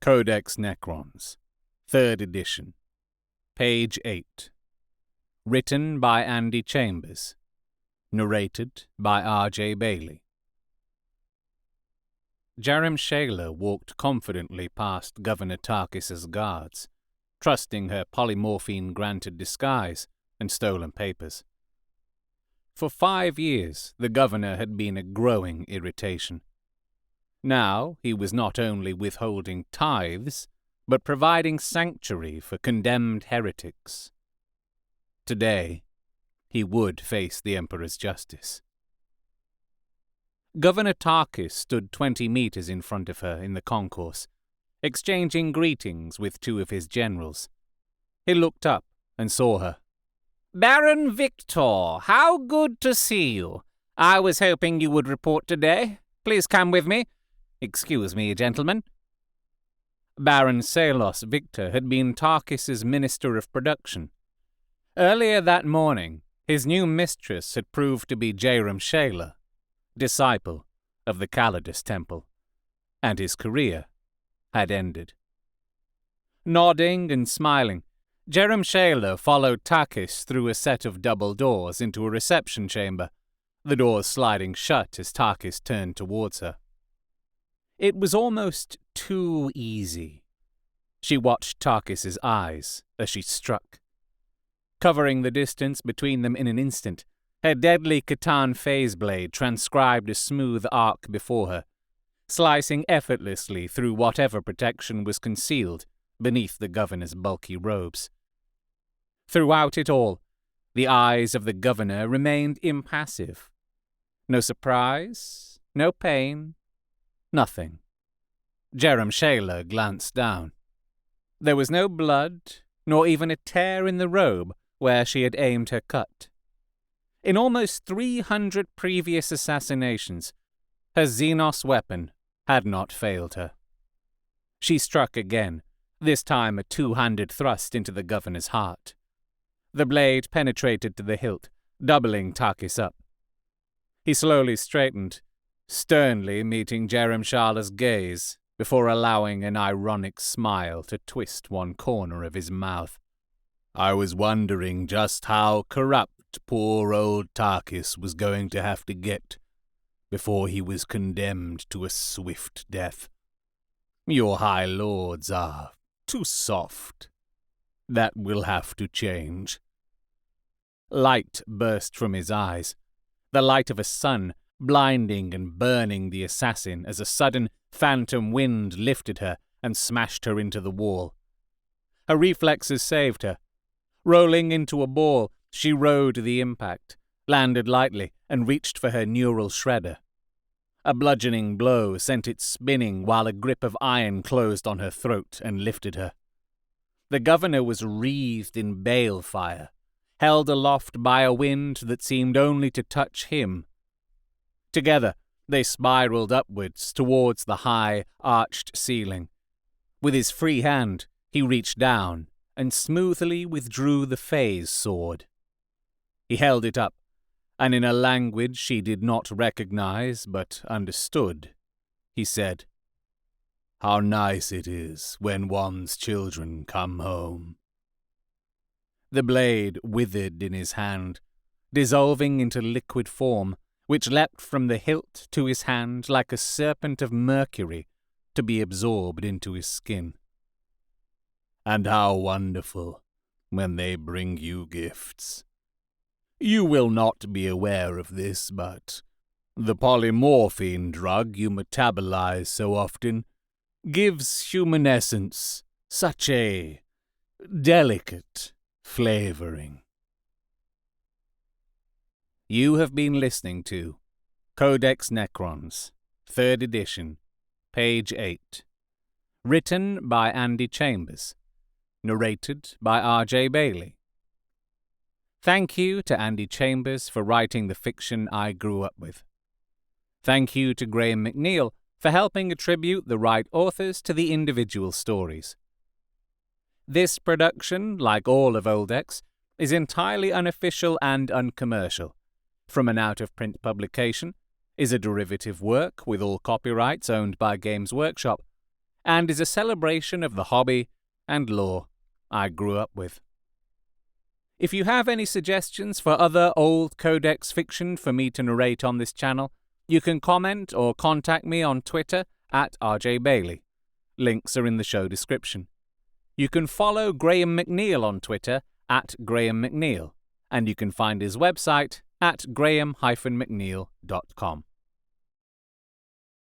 Codex Necrons, 3rd edition, page 8. Written by Andy Chambers. Narrated by R.J. Bailey. Jerem Shaler walked confidently past Governor Tarkis's guards, trusting her polymorphine-granted disguise and stolen papers. For 5 years, the governor had been a growing irritation. Now he was not only withholding tithes, but providing sanctuary for condemned heretics. Today, he would face the Emperor's justice. Governor Tarkis stood 20 meters in front of her in the concourse, exchanging greetings with 2 of his generals. He looked up and saw her. "Baron Victor, how good to see you. I was hoping you would report today. Please come with me. Excuse me, gentlemen." Baron Salos Victor had been Tarkis's Minister of Production. Earlier that morning, his new mistress had proved to be Jerem Shaler, disciple of the Callidus Temple, and his career had ended. Nodding and smiling, Jerem Shaler followed Tarkis through a set of double doors into a reception chamber, the doors sliding shut as Tarkis turned towards her. It was almost too easy. She watched Tarkis's eyes as she struck. Covering the distance between them in an instant, her deadly Catan phase blade transcribed a smooth arc before her, slicing effortlessly through whatever protection was concealed beneath the governor's bulky robes. Throughout it all, the eyes of the governor remained impassive. No surprise, no pain, nothing. Jerem Shaler glanced down. There was no blood, nor even a tear in the robe where she had aimed her cut. In almost 300 previous assassinations, her Xenos weapon had not failed her. She struck again, this time a 2-handed thrust into the governor's heart. The blade penetrated to the hilt, doubling Tarkis up. He slowly straightened, sternly meeting Jerem Shaler's gaze before allowing an ironic smile to twist one corner of his mouth. "I was wondering just how corrupt poor old Tarkis was going to have to get before he was condemned to a swift death. Your high lords are too soft. That will have to change." Light burst from his eyes, the light of a sun, blinding and burning the assassin as a sudden phantom wind lifted her and smashed her into the wall. Her reflexes saved her. Rolling into a ball, she rode the impact, landed lightly, and reached for her neural shredder. A bludgeoning blow sent it spinning while a grip of iron closed on her throat and lifted her. The governor was wreathed in balefire, held aloft by a wind that seemed only to touch him. Together, they spiraled upwards towards the high, arched ceiling. With his free hand, he reached down and smoothly withdrew the phase sword. He held it up, and in a language she did not recognize but understood, he said, "How nice it is when one's children come home." The blade withered in his hand, dissolving into liquid form, which leapt from the hilt to his hand like a serpent of mercury to be absorbed into his skin. "And how wonderful when they bring you gifts. You will not be aware of this, but the polymorphine drug you metabolize so often gives human essence such a delicate flavoring." You have been listening to Codex Necrons, 3rd edition, page 8. Written by Andy Chambers. Narrated by R.J. Bailey. Thank you to Andy Chambers for writing the fiction I grew up with. Thank you to Graham McNeill for helping attribute the right authors to the individual stories. This production, like all of Codex, is entirely unofficial and uncommercial. From an out-of-print publication, is a derivative work with all copyrights owned by Games Workshop, and is a celebration of the hobby and lore I grew up with. If you have any suggestions for other old Codex fiction for me to narrate on this channel, you can comment or contact me on Twitter at RJBailey. Links are in the show description. You can follow Graham McNeill on Twitter at Graham McNeill, and you can find his website at graham-mcneil.com.